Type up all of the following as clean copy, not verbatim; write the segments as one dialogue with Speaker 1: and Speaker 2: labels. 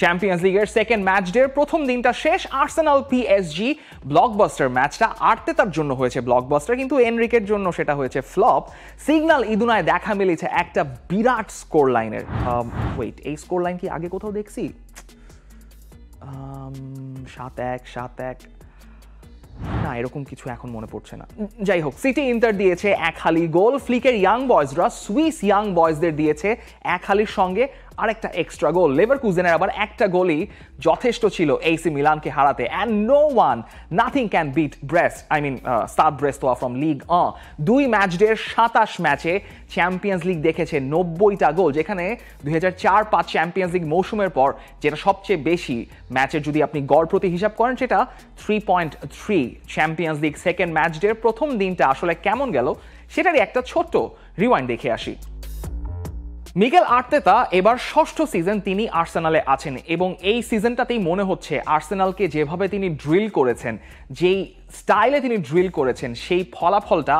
Speaker 1: Champions লিগের second match ডের প্রথম দিনটা শেষ। আর্সেনাল পিএসজি ব্লকবাস্টার ম্যাচটা আর্তেতার জন্য হয়েছে ব্লকবাস্টার, কিন্তু এনরিকের জন্য সেটা হয়েছে ফ্লপ। সিগন্যাল ইদুনায় দেখা মিলেছে একটা বিরাট স্কোর লাইনের। এই স্কোর লাইন কি আগে কোথাও দেখছি? 7-1 না, এরকম কিছু এখন মনে পড়ছে না। যাই হোক, সিটি ইন্টার দিয়েছে 1-1 গোল। ফ্লিকের ইয়াং বয়েজরা সুইস ইয়াং বয়েজদের দিয়েছে 1-1 সঙ্গে আরেকটা এক্সট্রা গোল। লেভারকুজেনের আবার একটা গোলই যথেষ্ট ছিল এসি মিলানকে হারাতে। And nothing can beat Stade Brestois from league 2 ম্যাচ ডের 27 ম্যাচে চ্যাম্পিয়ন্স লিগ দেখেছে 90টা গোল, যেখানে 2004-05 চ্যাম্পিয়ন্স লিগ মৌসুমের পর যেটা সবচেয়ে বেশি ম্যাচের যদি আপনি গড় প্রতি হিসাব করেন সেটা 3.3। চ্যাম্পিয়ন্স লিগ সেকেন্ড ম্যাচ ডের প্রথম দিনটা আসলে কেমন গেল সেটারই একটা ছোট্ট রিওয়াইন্ড দেখে আসি। মিকেল আর্তেতা এবার ষষ্ঠ সিজন তিনি আর্সেনালে আছেন, এবং এই সিজনটাতেই মনে হচ্ছে আর্সেনালকে যেভাবে তিনি ড্রিল করেছেন, যেই স্টাইলে তিনি ড্রিল করেছেন, সেই ফলাফলটা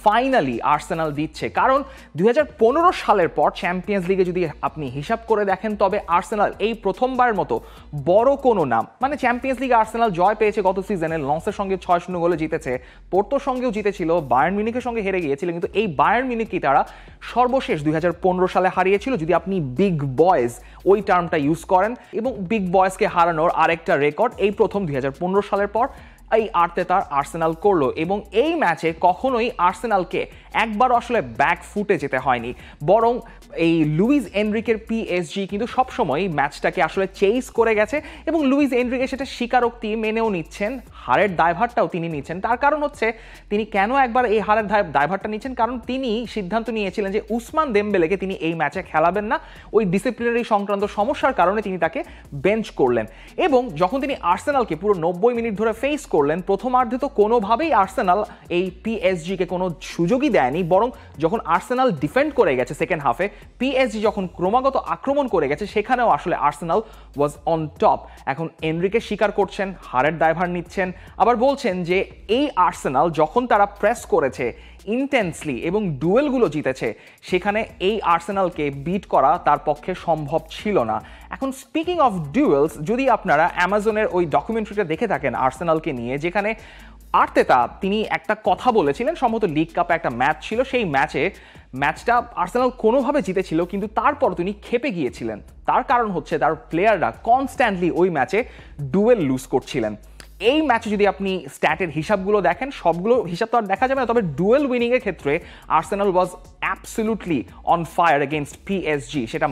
Speaker 1: ফাইনালি আর্সেনাল দিচ্ছে। কারণ 2015 সালের পর চ্যাম্পিয়ন্স লিগে যদি আপনি হিসাব করে দেখেন, তবে আর্সেনাল এই প্রথমবারের মতো বড় কোনো নাম, চ্যাম্পিয়ন্স লিগে আর্সেনাল জয় পেয়েছে গত সিজনে, লন্সের সঙ্গে 6-0 গোলে জিতেছে, পোর্টোর সঙ্গেও জিতেছিল, বায়ার্ন মিউনিখের সঙ্গে হেরে গিয়েছিল, কিন্তু এই বায়ার্ন মিউনিখকে তারা সর্বশেষ 2015 সালে হারিয়েছিল, যদি আপনি বিগ বয়েজ ওই টার্মটা ইউজ করেন। এবং বিগ বয়েজকে হারানোর আরেকটা রেকর্ড এই প্রথম 2015 সালের পর এই আর্তেতার আর্সেনাল করলো। এবং এই ম্যাচে কখনোই আর্সেনালকে একবারও আসলে ব্যাক ফুটে যেতে হয়নি, বরং এই লুইস এনরিকের পিএসজি কিন্তু সবসময় ম্যাচটাকে আসলে চেস করে গেছে। এবং লুইস এনরিকে সেটা স্বীকারোক্তি মেনেও নিচ্ছেন, হারের দায়ভারটাও তিনি নিচ্ছেন। তার কারণ হচ্ছে তিনি কেন একবার এই হারের দায়ভারটা নিচ্ছেন, কারণ তিনি সিদ্ধান্ত নিয়েছিলেন যে উসমান দেমবেলেকে তিনি এই ম্যাচে খেলাবেন না। ওই ডিসিপ্লিনারি সংক্রান্ত সমস্যার কারণে তিনি তাকে বেঞ্চ করলেন। এবং যখন তিনি আর্সেনালকে পুরো 90 মিনিট ধরে ফেস করলেন, প্রথমার্ধে তো কোনোভাবেই আর্সেনাল এই পিএসজিকে কোনো সুযোগই দেয়নি, বরং যখন আর্সেনাল ডিফেন্ড করে গেছে সেকেন্ড হাফে, পিএসজি যখন ক্রমাগত আক্রমণ করে গেছে, সেখানেও আসলে আর্সেনাল ওয়াজ অন টপ। এখন এনরিকে স্বীকার করছেন, হারের দায়ভার নিচ্ছেন, আবার বলছেন যে এই আর্সেনাল যখন তারা প্রেস করেছে ইন্টেন্সলি এবং ডুয়েলগুলো জিতেছে, সেখানে এই আর্সেনালকে বিট করা তার পক্ষে সম্ভব ছিল না। এখন স্পিকিং অফ ডুয়েলস, যদি আপনারা অ্যামাজনের ওই ডকুমেন্টারিটা দেখে থাকেন আর্সেনালকে নিয়ে, যেখানে আর্তেতা তিনি একটা কথা বলেছিলেন, সম্ভবত লিগ কাপে একটা ম্যাচ ছিল, সেই ম্যাচটা আর্সেনাল কোনোভাবে জিতেছিল, কিন্তু তারপর তিনি ক্ষেপে গিয়েছিলেন। তার কারণ হচ্ছে তার প্লেয়াররা কনস্ট্যান্টলি ওই ম্যাচে ডুয়েল লুজ করছিলেন। এই ম্যাচে যদি আপনি স্ট্যাটের হিসাবগুলো দেখেন, সবগুলো হিসাব তো আর দেখা যাবে না, তবে ডুয়েল উইনিংয়ের ক্ষেত্রে Arsenal was absolutely on fire against PSG. সেটা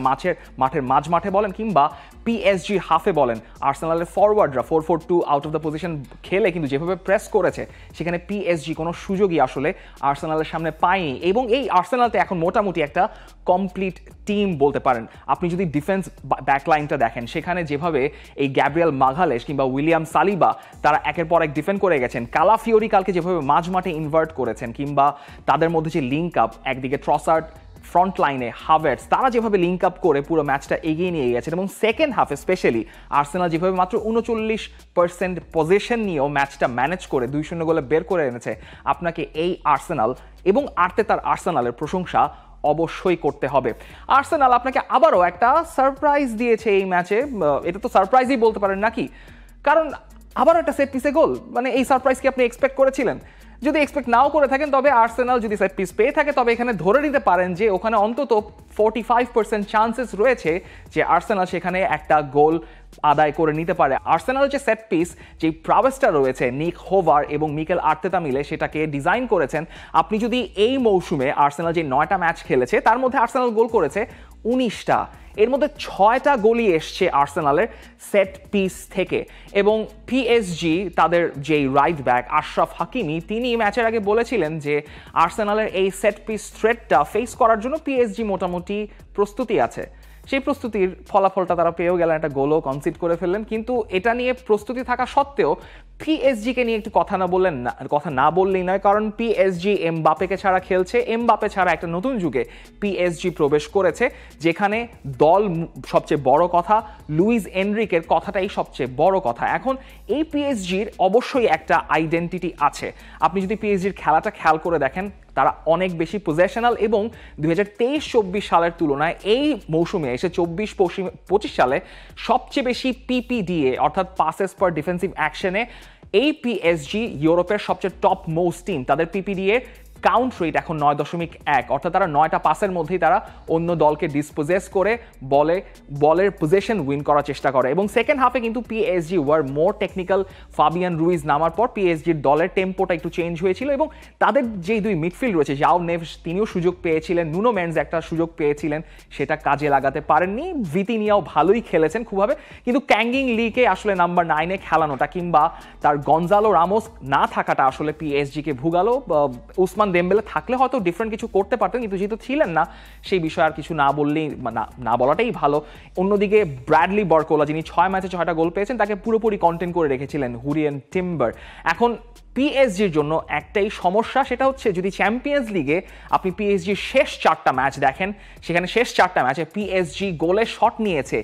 Speaker 1: মাঠের মাঝমাঠে বলেন কিংবা পিএসজি হাফে বলেন, আর্সেনালের ফরওয়ার্ডরা 4-4-2 আউট অফ দ্য পজিশন খেলে কিন্তু যেভাবে প্রেস করেছে, সেখানে পিএসজি কোনো সুযোগই আসলে আর্সেনালের সামনে পায়নি। এবং এই আর্সেনালতে এখন মোটামুটি একটা কমপ্লিট টিম বলতে পারেন। আপনি যদি ডিফেন্স ব্যাকলাইনটা দেখেন, সেখানে যেভাবে এই গ্যাব্রিয়েল মাগালেশ কিংবা উইলিয়াম সালিবা তারা একের পর এক ডিফেন্ড করে গেছেন, কালাফিওরি কালকে যেভাবে মাঝমাঠে ইনভার্ট করেছেন, কিংবা তাদের মধ্যে যে লিঙ্ক আপ, একদিকে ট্রসার্ড, ফ্রন্ট লাইনে হাভার্টস, তারা যেভাবে লিঙ্ক আপ করে পুরো ম্যাচটা এগিয়ে নিয়ে গেছেন। এবং সেকেন্ড হাফে স্পেশালি আর্সেনাল যেভাবে মাত্র 39% পজিশন নিয়েও ম্যাচটা ম্যানেজ করে 2-0 গোলে বের করে এনেছে, আপনাকে এই আর্সেনাল এবং আর্তেতার আর্সেনালের প্রশংসা অবশ্যই করতে হবে। আর্সেনাল আপনাকে আবারও একটা সারপ্রাইজ দিয়েছে এই ম্যাচে। এটা তো সারপ্রাইজই বলতে পারেন নাকি, কারণ আবারও একটা সেট পিসে গোল। এই সারপ্রাইজ কি আপনি এক্সপেক্ট করেছিলেন? যদি এক্সপেক্ট নাও করে থাকেন, তবে আর্সেনাল যদি সেট পিস পেয়ে থাকে, তবে এখানে ধরে নিতে পারেন যে ওখানে অন্তত 45% চান্সেস রয়েছে যে আর্সেনাল সেখানে একটা গোল আদায় করে নিতে পারে। আর্সেনাল যে সেট পিস, যে প্রাওয়েসটা রয়েছে নিক হোভার এবং মিকেল আর্তেতা মিলে সেটাকে ডিজাইন করেছেন। আপনি যদি এই মৌসুমে আর্সেনাল যে 9টা ম্যাচ খেলেছে, তার মধ্যে আর্সেনাল গোল করেছে 19টা, এর মধ্যে 6টা গোলই এসছে আর্সেনালের সেট পিস থেকে। এবং পিএসজি তাদের যেই রাইট ব্যাক আশরাফ হাকিমি, তিনি ম্যাচের আগে বলেছিলেন যে আর্সেনালের এই সেট পিস থ্রেটটা ফেস করার জন্য পিএসজি মোটামুটি প্রস্তুতি আছে। সেই প্রস্তুতির ফলাফলটা তারা পেয়েও গেলেন, একটা গোলও কনসিড করে ফেললেন। কিন্তু এটা নিয়ে প্রস্তুতি থাকা সত্ত্বেও পিএসজিকে নিয়ে একটু কথা না বললেই নয়, কারণ পিএসজি এমবাপেকে ছাড়া খেলছে। এমবাপে ছাড়া একটা নতুন যুগে পিএসজি প্রবেশ করেছে, যেখানে দল সবচেয়ে বড় কথা, লুইস এনরিকের কথাটাই সবচেয়ে বড় কথা। এখন এই পিএসজির অবশ্যই একটা আইডেন্টিটি আছে। আপনি যদি পিএসজির খেলাটা খেয়াল করে দেখেন, তারা অনেক বেশি পজেশনাল এবং 2023-24 সালের তুলনায় এই মৌসুমে এসে 24-25 সালে সবচেয়ে বেশি পিপিডিএ অর্থাৎ পাসেস পার ডিফেন্সিভ অ্যাকশনে এই পিএসজি ইউরোপের সবচেয়ে টপ মোস্ট টিম। তাদের পিপিডিএ কাউন্ট রেট এখন 9.1, অর্থাৎ তারা 9টা পাসের মধ্যেই তারা অন্য দলকে ডিসপোজেস করে বলের পজিশন উইন করার চেষ্টা করে। এবং সেকেন্ড হাফে কিন্তু পিএসজি ওয়ার মোর টেকনিক্যাল। ফাবিয়ান রুইজ নামার পর পিএসজির দলের টেম্পোটা একটু চেঞ্জ হয়েছিল এবং তাদের যেই দুই মিডফিল্ড রয়েছে, জাও নেভস তিনিও সুযোগ পেয়েছিলেন, নুনো মেন্ডস একটা সুযোগ পেয়েছিলেন, সেটা কাজে লাগাতে পারেননি। ভিতিনিয়াও ভালোই খেলেছেন খুবভাবে, কিন্তু ক্যাঙ্গিং লিকে আসলে নাম্বার 9-এ খেলানোটা কিংবা তার গনজালো রামোস না থাকাটা আসলে পিএসজিকে ভুগালো। উসমান দেমবেলে থাকলে হয়তো ডিফারেন্ট কিছু করতে পারতেন, কিন্তু যেহেতু ছিলেন না সেই বিষয়ে আর কিছু না বলাটাই ভালো। অন্যদিকে ব্র্যাডলি বরকোলা, যিনি 6 ম্যাচে 6টা গোল পেয়েছেন, তাকে পুরোপুরি কন্টেন্ট করে রেখেছিলেন হুরিয়েন টিম্বার। এখন পিএসজির জন্য একটাই সমস্যা, সেটা হচ্ছে যদি চ্যাম্পিয়ন্স লিগে আপনি পিএসজির শেষ 4টা ম্যাচ দেখেন, সেখানে শেষ 4টা ম্যাচে পিএসজি গোলের শট নিয়েছে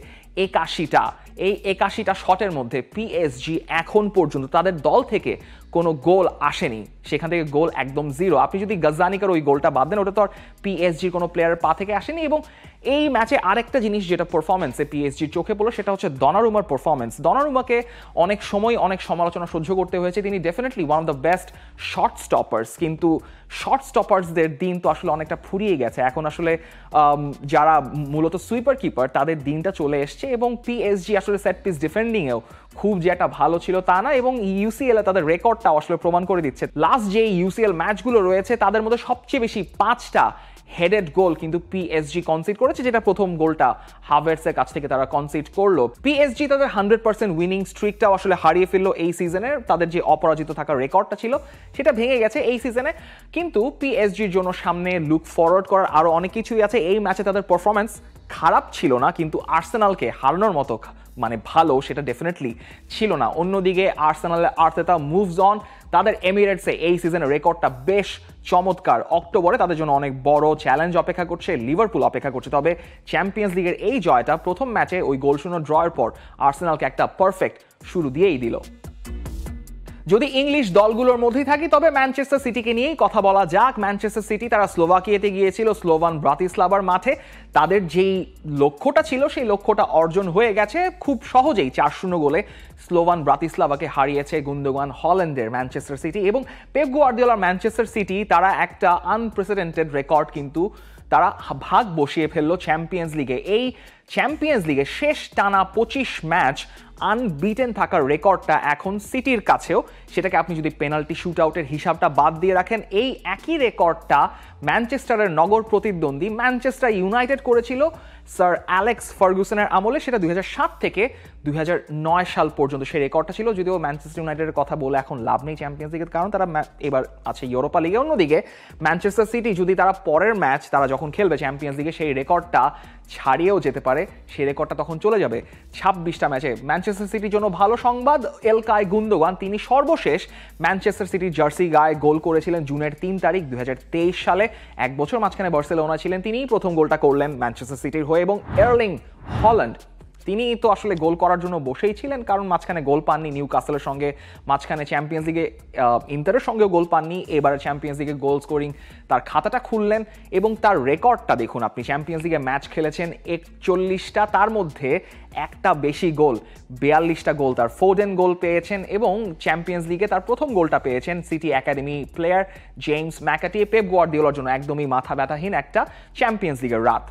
Speaker 1: 81টা। এই 81টা শটের মধ্যে পিএসজি এখন পর্যন্ত তাদের দল থেকে কোনো গোল আসেনি, সেখান থেকে গোল একদম জিরো। আপনি যদি গাজ্জানিকার ওই গোলটা বাদ দেন, ওটা তো আর পিএসজির কোনো প্লেয়ারের পা থেকে আসেনি। এবং এই ম্যাচে আরেকটা জিনিস যেটা পারফরমেন্সে পিএসজির চোখে পড়লো, সেটা হচ্ছে দনারুমার পারফরমেন্স। দনারুমাকে অনেক সময় অনেক সমালোচনা সহ্য করতে হয়েছে, তিনি definitely one of the best shot stoppers, কিন্তু শর্ট স্টপার্সদের দিন তো আসলে অনেকটা ফুরিয়ে গেছে। এখন আসলে যারা মূলত সুইপার কিপার তাদের দিনটা চলে এসছে, এবং পিএসজি আসলে সেট পিস ডিফেন্ডিংয়েও খুব যে একটা ভালো ছিল তা না, এবং ইউসিএল-এ তাদের রেকর্ডটা আসলে প্রমাণ করে দিচ্ছে। লাস্ট যে ইউসিএল ম্যাচগুলো রয়েছে তাদের মধ্যে সবচেয়ে বেশি 5টা হেডেড গোল কিন্তু পিএসজি কনসিড করেছে, যেটা প্রথম গোলটা হাভার্টসের কাছ থেকে তারা কনসিড করলো। পিএসজি তাদের 100% উইনিং স্ট্রিকটাও আসলে হারিয়ে ফেললো এই সিজনে। তাদের যে অপরাজিত থাকার রেকর্ডটা ছিল সেটা ভেঙে গেছে এই সিজনে। কিন্তু পিএসজির জন্য সামনে লুক ফরওয়ার্ড করার আরো অনেক কিছুই আছে। এই ম্যাচে তাদের পারফরমেন্স খারাপ ছিল না, কিন্তু আর্সেনালকে হারানোর মতো ভালো সেটা ডেফিনেটলি ছিল না। অন্যদিকে আর্সেনালের আর্তেতা মুভস অন, তাদের এমিরেটসে এই সিজনের রেকর্ডটা বেশ চমৎকার। অক্টোবরে তাদের জন্য অনেক বড় চ্যালেঞ্জ অপেক্ষা করছে, লিভারপুল অপেক্ষা করছে। তবে চ্যাম্পিয়ন্স লিগের এই জয়টা প্রথম ম্যাচে ওই গোলশূন্য ড্রয়ের পর আর্সেনালকে একটা পারফেক্ট শুরু দিয়েই দিল। যদি ইংলিশ দলগুলোর মধ্যেই থাকি, তবে ম্যানচেস্টার সিটিকে নিয়েই কথা বলা যাক। ম্যানচেস্টার সিটি তারা স্লোভাকিয়াতে গিয়েছিল, স্লোভান ব্রাতিস্লাভার মাঠে। তাদের যেই লক্ষ্যটা ছিল সেই লক্ষ্যটা অর্জন হয়ে গেছে খুব সহজেই। 4-0 গোলে স্লোভান ব্রাতিস্লাভাকে হারিয়েছে গুন্দোগান হল্যান্ডের ম্যানচেস্টার সিটি। এবং পেপ গুয়ার্দিওলার ম্যানচেস্টার সিটি তারা একটা আনপ্রেসিডেন্টেড রেকর্ড কিন্তু তারা ভাগ বসিয়ে ফেললো চ্যাম্পিয়ন্স লিগে। এই চ্যাম্পিয়ন্স লিগে শেষ টানা 25 ম্যাচ আনবিটেন থাকার রেকর্ডটা এখন সিটির কাছেও। সেটাকে আপনি যদি পেনাল্টি শুট আউটের হিসাবটা বাদ দিয়ে রাখেন, এই একই রেকর্ডটা ম্যানচেস্টারের নগর প্রতিদ্বন্দ্বী ম্যানচেস্টার ইউনাইটেড করেছিল স্যার অ্যালেক্স ফার্গুসনের আমলে। সেটা 2007 থেকে 2009 সাল পর্যন্ত সেই রেকর্ডটা ছিল। যদিও ম্যানচেস্টার ইউনাইটেডের কথা বলে এখন লাভ নেই চ্যাম্পিয়ন্স লিগের, কারণ তারা এবার আছে ইউরোপা লিগে। অন্যদিকে ম্যানচেস্টার সিটি যদি তারা পরের ম্যাচ তারা যখন খেলবে চ্যাম্পিয়ন্স লিগে, সেই রেকর্ডটা ছাড়িয়েও যেতে পারে। সেই রেকর্ডটা তখন চলে যাবে 26টা ম্যাচে। ম্যানচেস্টার সিটির জন্য ভালো সংবাদ, এলকাই গুন্দোগান তিনি সর্বশেষ ম্যানচেস্টার সিটির জার্সি গায়ে গোল করেছিলেন জুনের 3 তারিখ 2023 সালে। 1 বছর মাঝখানে বার্সেলোনা ছিলেন, তিনিই প্রথম গোলটা করলেন ম্যানচেস্টার সিটির হয়ে। এবং এর্লিং হল্যান্ড তিনি তো আসলে গোল করার জন্য বসেই ছিলেন, কারণ মাঝখানে গোল পাননি নিউক্যাসলের সঙ্গে, মাঝখানে চ্যাম্পিয়ন্স লিগে ইন্টারের সঙ্গেও গোল পাননি। এবারে চ্যাম্পিয়ন্স লিগে গোল স্কোরিং তার খাতাটা খুললেন, এবং তার রেকর্ডটা দেখুন আপনি। চ্যাম্পিয়ন্স লিগে ম্যাচ খেলেছেন 41টা, তার মধ্যে একটা বেশি গোল, 42টা গোল তার। ফোডেন গোল পেয়েছেন, এবং চ্যাম্পিয়ন্স লিগে তার প্রথম গোলটা পেয়েছেন City academy player James McAtee. Pep গুয়ার্দিওলার জন্য একদমই মাথা ব্যথাহীন একটা চ্যাম্পিয়ন্স লিগের রাত।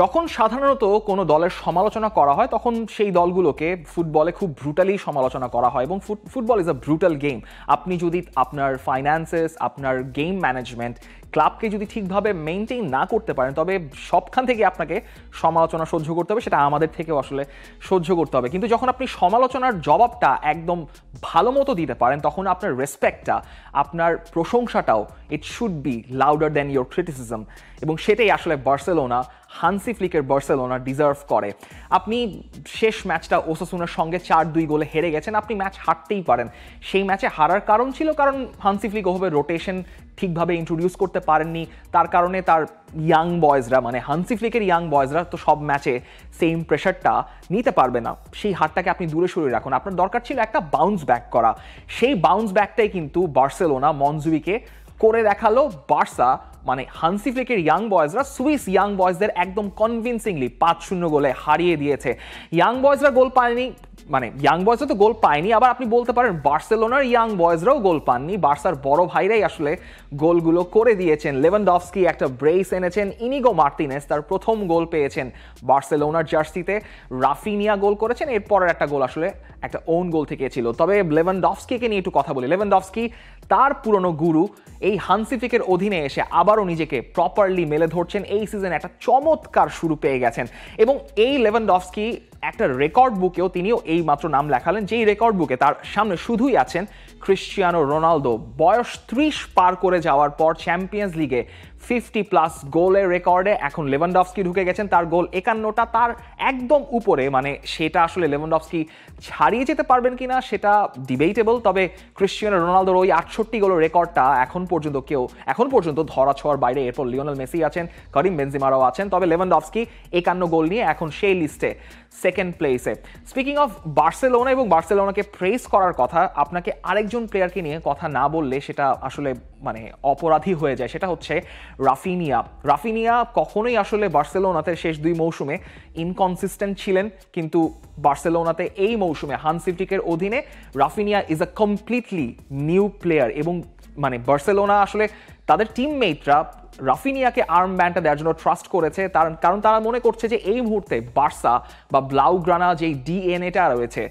Speaker 1: যখন সাধারণত কোনো দলের সমালোচনা করা হয়, তখন সেই দলগুলোকে ফুটবলে খুব ব্রুটালি সমালোচনা করা হয়, এবং football is a brutal game. আপনি যদি আপনার ফাইন্যান্সেস, আপনার গেম ম্যানেজমেন্ট, ক্লাবকে যদি ঠিকভাবে মেনটেন না করতে পারেন, তবে সবখান থেকে আপনাকে সমালোচনা সহ্য করতে হবে। সেটা আমাদের থেকেও আসলে সহ্য করতে হবে। কিন্তু যখন আপনি সমালোচনার জবাবটা একদম ভালো মতো দিতে পারেন, তখন আপনার রেসপেক্টটা, আপনার প্রশংসাটাও it should be louder than your criticism. এবং সেটাই আসলে বার্সেলোনা হানসি ফ্লিকের বার্সেলোনা ডিজার্ভ করে। আপনি শেষ ম্যাচটা ওসাসুনার সঙ্গে 4-2 গোলে হেরে গেছেন, আপনি ম্যাচ হারতেই পারেন। সেই ম্যাচে হারার কারণ ছিল কারণ হানসি ফ্লিক ওভাবে রোটেশন ঠিকভাবে ইন্ট্রোডিউস করতে পারেননি, তার কারণে তার ইয়াং বয়েজরা মানে হানসি ফ্লিকের ইয়াং বয়েজরা তো সব ম্যাচে সেম প্রেশারটা নিতে পারবে না। সেই হারটাকে আপনি দূরে সরিয়ে রাখুন, আপনার দরকার ছিল একটা বাউন্স ব্যাক করা। সেই বাউন্স ব্যাকটাই কিন্তু বার্সেলোনা মনজুইকে করে দেখালো। বার্সা মানে হানসি ফ্লিকের ইয়াং বয়েজরা সুইস ইয়াং বয়েজদের একদম কনভিনসিংলি 5-0 গোলে হারিয়ে দিয়েছে। ইয়াং বয়েজরা গোল পায়নি, মানে ইয়াং বয়েজরা তো গোল পায়নি, আবার আপনি বলতে পারেন বার্সেলোনার ইয়াং বয়েজরাও গোল পাননি, বার্সার বড় ভাইরাই আসলে গোলগুলো করে দিয়েছেন। লেভানডফস্কি একটা ব্রেস এনেছেন, ইনিগো মার্টিনেস তার প্রথম গোল পেয়েছেন বার্সেলোনার জার্সিতে, রাফিনিয়া গোল করেছেন, এরপরের একটা গোল আসলে একটা ওন গোল থেকে ছিল। তবে লেভানডফস্কিকে নিয়ে একটু কথা বলি। লেভানডফস্কি তার পুরনো গুরু এই হানসি ফ্লিকের অধীনে এসে আবারও নিজেকে প্রপারলি মেলে ধরছেন, এই সিজনে একটা চমৎকার শুরু পেয়ে গেছেন। এবং এই লেভানডফস্কি একটা রেকর্ড বুকেও তিনিও এই মাত্র নাম লেখালেন, যেই রেকর্ড বুকে তার সামনে শুধুই আছেন ক্রিশ্চিয়ানো রোনালদো। বয়স 30 পার করে যাওয়ার পর চ্যাম্পিয়ন্স লিগে 50+ গোলের রেকর্ডে এখন লেভানডফস্কি ঢুকে গেছেন। তার গোল 51টা, তার একদম উপরে, মানে সেটা আসলে লেভানডফস্কি ছাড়িয়ে যেতে পারবেন কিনা সেটা ডিবেটেবল। তবে ক্রিশ্চিয়ানো রোনালদোর ওই 68 গোলের রেকর্ডটা এখন পর্যন্ত ধরা ছোঁয়ার বাইরে। এরপর লিওনেল মেসি আছেন, করিম বেনজেমারাও আছেন, তবে লেভানডফস্কি 51 গোল নিয়ে এখন সেই লিস্টে সেকেন্ড প্লেসে। স্পিকিং অফ বার্সেলোনা এবং বার্সেলোনাকে প্রেস করার কথা, আপনাকে আরেকজন প্লেয়ারকে নিয়ে কথা না বললে সেটা আসলে মানে অপরাধী হয়ে যায়, সেটা হচ্ছে রাফিনিয়া। রাফিনিয়া কখনোই আসলে বার্সেলোনাতে শেষ 2 মৌসুমে ইনকনসিস্টেন্ট ছিলেন, কিন্তু বার্সেলোনাতে এই মৌসুমে হানসি ফ্লিকের অধীনে Raphinha is a completely new player. এবং মানে বার্সেলোনা আসলে তাদের টিমমেটরা রাফিনিয়াকে আর্ম ব্যান্ডটা দেওয়ার জন্য ট্রাস্ট করেছে, কারণ তারা মনে করছে যে এই মুহূর্তে বার্সা বা ব্লাউগ্রানা যেই ডিএনএটা রয়েছে,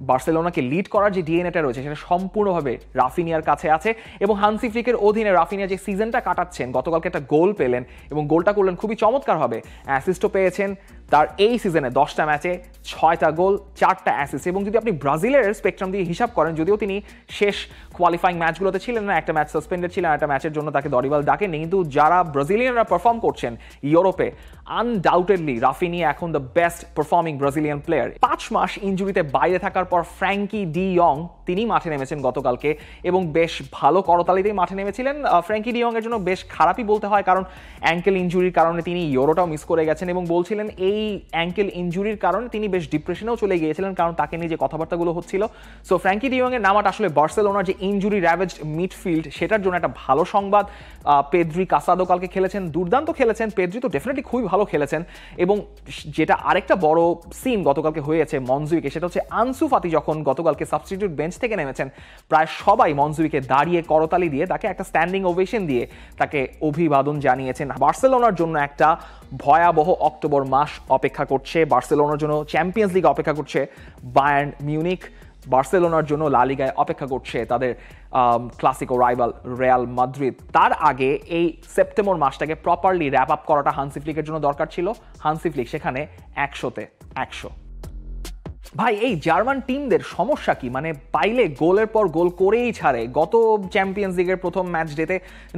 Speaker 1: বার্সেলোনাকে লিড করার যে ডিএনএটা রয়েছে সেটা সম্পূর্ণভাবে রাফিনিয়ার কাছে আছে। এবং হানসি ফ্লিকের অধীনে রাফিনিয়া যে সিজনটা কাটাচ্ছেন, গতকালকে একটা গোল পেলেন এবং গোলটা করলেন খুবই চমৎকারভাবে, অ্যাসিস্টও পেয়েছেন। তার এই সিজনে 10টা ম্যাচে 6টা গোল, 4টা অ্যাসিস্ট। এবং যদি আপনি ব্রাজিলের স্পেকট্রাম দিয়ে হিসাব করেন, যদিও তিনি শেষ কোয়ালিফাইং ম্যাচগুলোতে ছিলেন না, একটা ম্যাচ সাসপেন্ডেড ছিলেন, একটা ম্যাচের জন্য তাকে দরিবাল ডাকেনি, কিন্তু যারা ব্রাজিলিয়ানরা পারফর্ম করছেন ইউরোপে, আনডাউটেডলি রাফিনিয়া এখন the best performing Brazilian player. 5 মাস ইনজুরিতে বাইরে থাকার পর ফ্র্যাঙ্কি ডি ইয়ং তিনি মাঠে নেমেছেন গতকালকে এবং বেশ ভালো করতালিতেই মাঠে নেমেছিলেন। ফ্র্যাঙ্কি ডি ইয়ং এর জন্য বেশ খারাপই বলতে হয়, কারণ অ্যাঙ্কেল ইনজুরির কারণে তিনি ইউরোটাও মিস করে গেছেন এবং বলছিলেন এই অ্যাঙ্কেল ইনজুরির কারণে তিনি বেশ ডিপ্রেশনেও চলে গিয়েছিলেন, কারণ তাকে নিয়ে যে কথাবার্তাগুলো হচ্ছিল। সো ফ্র্যাঙ্কি ডি ইয়ং এর নামাটা আসলে বার্সেলোনার যে ইনজুরি র্যাভেজড মিডফিল্ড সেটার জন্য একটা ভালো সংবাদ। পেদ্রি কাসাদো কালকে খেলেছেন, দুর্দান্ত খেলেছেন, পেদ্রি তো ডেফিনেটলি খুবই ভালো খেলেছেন। এবং যেটা আরেকটা বড় সিন গতকালকে হয়েছে মনজুইকে, সেটা হচ্ছে আনসু ফাতি যখন গতকালকে সাবস্টিটিউট বেঞ্চ থেকে নেমেছেন, প্রায় সবাই মনজুইকে দাঁড়িয়ে করতালি দিয়ে তাকে একটা স্ট্যান্ডিং ওভেশন দিয়ে তাকে অভিবাদন জানিয়েছেন। বার্সেলোনার জন্য একটা ভয়াবহ অক্টোবর মাস অপেক্ষা করছে, বার্সেলোনার জন্য চ্যাম্পিয়ন্স লিগ অপেক্ষা করছে বায়ার্ন মিউনিখ, বার্সেলোনার জন্য লা লিগায় অপেক্ষা করছে তাদের ক্লাসিকো রাইভাল রিয়াল মাদ্রিদ। তার আগে এই সেপ্টেম্বর মাসটাকে প্রপারলি র্যাপ আপ করাটা হানসি ফ্লিকের জন্য দরকার ছিল। হানসি ফ্লিক সেখানে 100তে 100। ভাই এই জার্মান টিমদের সমস্যা কি, মানে পাইলে গোলের পর গোল করেই ছাড়ে। গত চ্যাম্পিয়ন্স লিগের প্রথম ম্যাচ ডেতে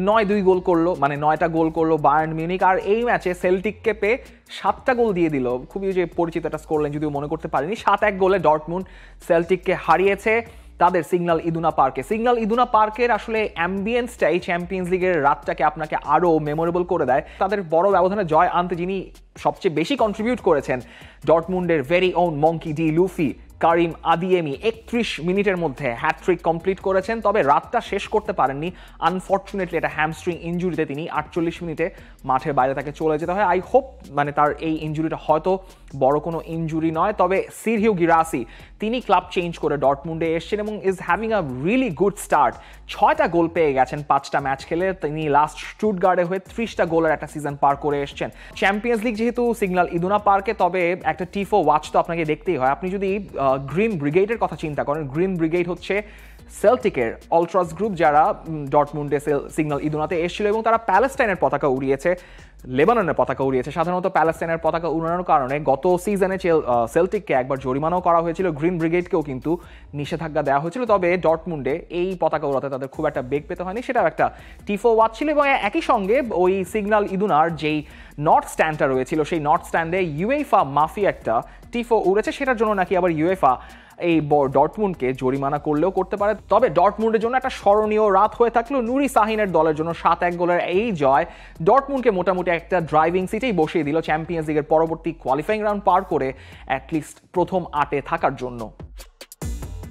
Speaker 1: 9-2 গোল করলো, মানে 9টা গোল করলো বায়ার্ন মিউনিখ, আর এই ম্যাচে সেল্টিককে পেয়ে 7টা গোল দিয়ে দিল। খুবই যে পরিচিত একটা স্কোর লাইন, যদিও মনে করতে পারিনি। 7-1 গোলে ডর্টমুন্ড সেল্টিককে হারিয়েছে তাদের সিগন্যাল ইদুনা পার্কে। সিগন্যাল ইদুনা পার্কের আসলে অ্যাম্বিয়েন্সটাই চ্যাম্পিয়ন্স লিগের রাতটাকে আপনাকে আরও মেমোরেবল করে দেয়। তাদের বড় ব্যবধানে জয় আনতে যিনি সবচেয়ে বেশি কন্ট্রিবিউট করেছেন, ডর্টমুন্ডের very own Monkey D Luffy Karim Adeyemi 31 মিনিটের মধ্যে হ্যাটট্রিক কমপ্লিট করেছেন। তবে রাতটা শেষ করতে পারেননি, আনফর্চুনেটলি একটা হ্যামস্ট্রিং ইনজুরিতে তিনি 48 মিনিটে মাঠের বাইরে তাকে চলে যেতে হয়। আই হোপ মানে তার এই ইনজুরিটা হয়তো বড় কোনো ইনজুরি নয়। তবে সিরহিউ গিরাসি তিনি ক্লাব চেঞ্জ করে ডর্টমুন্ডে এসেছেন এবং is having a really good start. 6টা গোল পেয়ে গেছেন 5টা ম্যাচ খেলে। তিনি লাস্ট স্টুটগার্ডে হয়ে 30টা গোলের একটা সিজন পার করে এসেছেন। চ্যাম্পিয়ন্স লিগ যেহেতু সিগন্যাল ইদুনা পার্কে, তবে একটা টিফো ওয়াচ তো আপনাকে দেখতেই হয়। আপনি যদি গ্রিন ব্রিগেডের কথা চিন্তা করেন, গ্রিন ব্রিগেড হচ্ছে সেল্টিকের অলট্রাস গ্রুপ, যারা ডর্টমুন্ডে সিগন্যাল ইদুনাতে এসেছিল এবং তারা প্যালেস্টাইনের পতাকা উড়িয়েছে। লেবাননের পতাকা উড়িয়েছে। সাধারণত প্যালেস্টাইনের পতাকা উড়ানোর কারণে গত সিজনে সেল্টিককে একবার জরিমানাও করা হয়েছিল, গ্রিন ব্রিগেডকেও কিন্তু নিষেধাজ্ঞা দেওয়া হয়েছিল। তবে ডর্টমুন্ডে এই পতাকা উড়াতে তাদের খুব একটা বেগ পেতে হয়নি, সেটাও একটা টিফো ওয়াচ ছিল। এবং একই সঙ্গে ওই সিগন্যাল ইদুনার যেই নর্থ স্ট্যান্ডটা রয়েছিল, সেই নর্থ স্ট্যান্ডে ইউএফা মাফি একটা টিফো উড়েছে, সেটার জন্য নাকি আবার ইউএফা এই ডর্টমুন্ডকে জরিমানা করলেও করতে পারে। তবে ডর্টমুন্ডের জন্য একটা স্মরণীয় রাত হয়ে থাকলো। নুরি সাহিনের দলের জন্য 7-1 গোলের এই জয় ডর্টমুন্ডকে মোটামুটি একটা ড্রাইভিং সিটেই বসিয়ে দিল চ্যাম্পিয়ন্স লিগের পরবর্তী কোয়ালিফাইং রাউন্ড পার করে অ্যাটলিস্ট প্রথম 8-এ থাকার জন্য।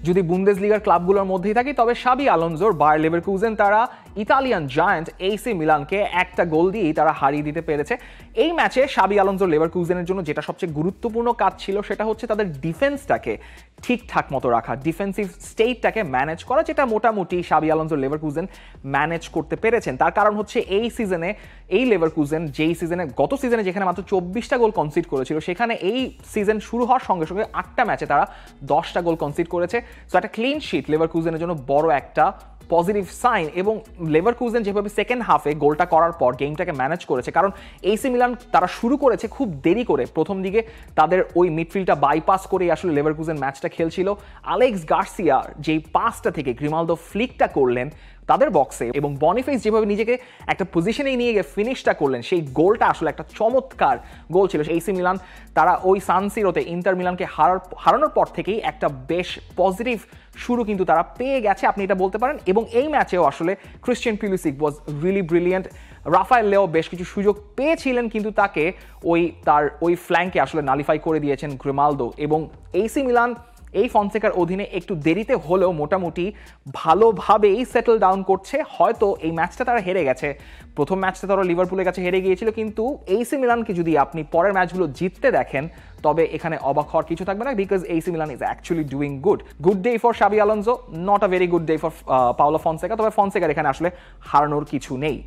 Speaker 1: যদি বুন্দেসলিগার ক্লাবগুলোর মধ্যেই থাকি, তবে শাবি আলোনসোর বায়ার লেভারকুজেন তারা ইতালিয়ান জায়ান্ট এসি মিলানকে একটা গোল দিয়েই তারা হারিয়ে দিতে পেরেছে। এই ম্যাচে শাবি আলোনসোর লেভারকুজেনের জন্য যেটা সবচেয়ে গুরুত্বপূর্ণ কাজ ছিল সেটা হচ্ছে তাদের ডিফেন্সটাকে ঠিকঠাক মতো রাখা, ডিফেন্সিভ স্টেটটাকে ম্যানেজ করা, যেটা মোটামুটি শাবি আলোনসোর লেভারকুজেন ম্যানেজ করতে পেরেছেন। তার কারণ হচ্ছে এই সিজনে এই লেভারকুজেন গত সিজনে যেখানে মাত্র 24টা গোল কনসিড করেছিল, সেখানে এই সিজন শুরু হওয়ার সঙ্গে সঙ্গে 8টা ম্যাচে তারা 10টা গোল কনসিড করেছে। সো একটা ক্লিন শিট লেভারকুজেনের জন্য বড় একটা পজিটিভ সাইন। এবং লেভারকুজেন যেভাবে সেকেন্ড হাফে গোলটা করার পর গেমটাকে ম্যানেজ করেছে, কারণ এসি মিলান তারা শুরু করেছে খুব দেরি করে, প্রথম দিকে তাদের ওই মিডফিল্ডটা বাইপাস করেই আসলে লেভারকুজেন ম্যাচটা খেলছিল। আলেক্স গার্সিয়া যেই পাসটা থেকে গ্রিমালদো ফ্লিকটা করলেন তাদের বক্সে, এবং বনিফেস যেভাবে নিজেকে একটা পজিশনে নিয়ে গিয়ে ফিনিশটা করলেন, সেই গোলটা আসলে একটা চমৎকার গোল ছিল। এসি মিলান তারা ওই সান সিরোতে ইন্টার মিলানকে হারানোর পর থেকেই একটা বেশ পজিটিভ শুরু কিন্তু তারা পেয়ে গেছে, আপনি এটা বলতে পারেন। এবং এই ম্যাচেও আসলে Christian Pulisic was really brilliant. Rafael Leao বেশ কিছু সুযোগ পেয়েছিলেন, কিন্তু তাকে তার ওই ফ্ল্যাঙ্কে আসলে নালিফাই করে দিয়েছেন গ্রিমালদো। এবং এসি মিলান এই ফনসেকার অধীনে একটু দেরিতে হলেও মোটামুটি ভালোভাবেই সেটেল ডাউন করছে। হয়তো এই ম্যাচটা তারা হেরে গেছে, প্রথম ম্যাচটা তারা লিভারপুলের কাছে হেরে গিয়েছিল, কিন্তু এসি মিলানকে যদি আপনি পরের ম্যাচগুলো জিততে দেখেন তবে এখানে অবাক হওয়ার কিছু থাকবে না, because AC Milan is actually doing good day for Xabi Alonso, not a very good day for Paulo Fonseca. তবে ফনসেকার এখানে আসলে হারানোর কিছু নেই।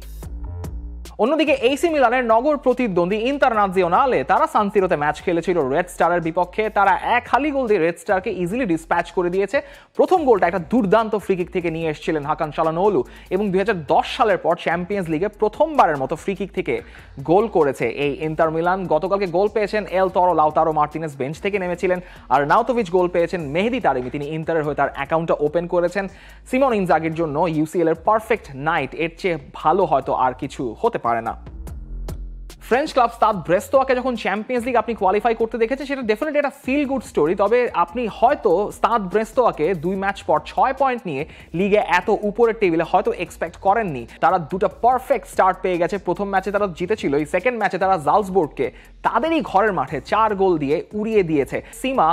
Speaker 1: অন্যদিকে এসি মিলানের নগর প্রতিদ্বন্দ্বী ইন্টারনাজিওনালে তারা সান সিরোতে ম্যাচ খেলেছিল রেড স্টারের বিপক্ষে। তারা 1-0 গোল দিয়ে রেড স্টারকে ইজিলি ডিসপ্যাচ করে দিয়েছে। প্রথম গোলটা একটা দুর্দান্ত ফ্রি কিক থেকে নিয়ে এসেছিলেন হাকান চালানোলু, এবং 2010 সালের পর চ্যাম্পিয়ন্স লিগে প্রথমবারের মতো ফ্রি কিক থেকে গোল করেছে এই ইন্টার মিলান। গতকালকে গোল পেয়েছেন এল তরো লাউতারো মার্টিনেস, বেঞ্চ থেকে নেমেছিলেন, আর নাউতোভিচ গোল পেয়েছেন মেহেদি তারিমি, তিনি ইন্টারের হয়ে তার অ্যাকাউন্টটা ওপেন করেছেন। সিমন ইনজাগির জন্য ইউসিএল এর পারফেক্ট নাইট, এর চেয়ে ভালো হয়তো আর কিছু হতে পারে না। ফ্রেঞ্চ ক্লাব স্তাদ ব্রেস্তোয়াকে যখন চ্যাম্পিয়ন্স লিগ আপনি কোয়ালিফাই করতে দেখেছেন, সেটা ডেফিনেটলি একটা ফিল গুড স্টোরি। তবে আপনি হয়তো স্তাদ ব্রেস্তোয়াকে 2 ম্যাচ পর 6 পয়েন্ট নিয়ে লিগে এত উপরের টেবিলে হয়তো এক্সপেক্ট করেননি। তারা দুটো পারফেক্ট স্টার্ট পেয়ে গেছে। প্রথম ম্যাচে তারা জিতেছিল, এই সেকেন্ড ম্যাচে তারা জালসবুর্গকে তাদেরই ঘরের মাঠে 4 গোল দিয়ে উড়িয়ে দিয়েছে। সিমা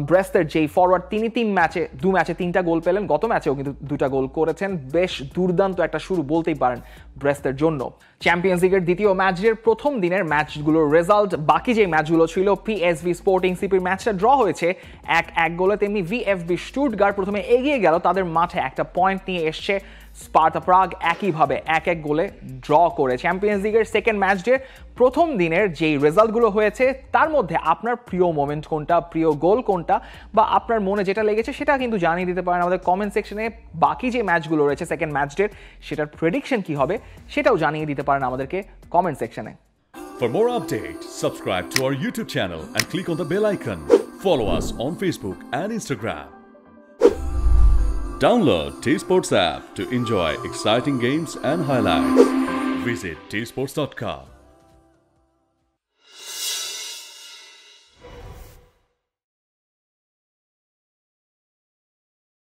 Speaker 1: ব্রেস্টের যেই ফরওয়ার্ড, তিনি 2 ম্যাচে 3টা গোল পেলেন, গত ম্যাচেও কিন্তু 2টা গোল করেছেন। বেশ দুর্দান্ত একটা শুরু বলতেই পারেন ব্রেস্টের জন্য। চ্যাম্পিয়ন্স লিগের দ্বিতীয় ম্যাচের প্রথম দিনের ম্যাচগুলোর রেজাল্ট, বাকি যে ম্যাচগুলো ছিল, পিএসভি স্পোর্টিং সিপির ম্যাচটা ড্র হয়েছে 1-1 গোলে। তেমনি ভিএফবি স্টুটগার্ট প্রথমে এগিয়ে গেল, তাদের মাঠে একটা পয়েন্ট নিয়ে এসছে। স্পার্টা প্রাগ একইভাবে 1-1 গোলে ড্র করে। চ্যাম্পিয়ন্স লিগের সেকেন্ড ম্যাচ ডে প্রথম দিনের যেই রেজাল্টগুলো হয়েছে তার মধ্যে আপনার প্রিয় মোমেন্ট কোনটা, প্রিয় গোল কোনটা, বা আপনার মনে যেটা লেগেছে সেটা কিন্তু জানিয়ে দিতে পারেন আমাদের কমেন্ট সেকশনে। বাকি যে ম্যাচগুলো রয়েছে সেকেন্ড ম্যাচ ডের, সেটার প্রেডিকশন কি হবে সেটাও জানিয়ে দিতে পারেন আমাদেরকে কমেন্ট সেকশনে।
Speaker 2: For more updates, subscribe to our YouTube channel and click on the bell icon. Follow us on Facebook and Instagram. Download T-Sports app to enjoy exciting games and highlights. Visit tsports.com.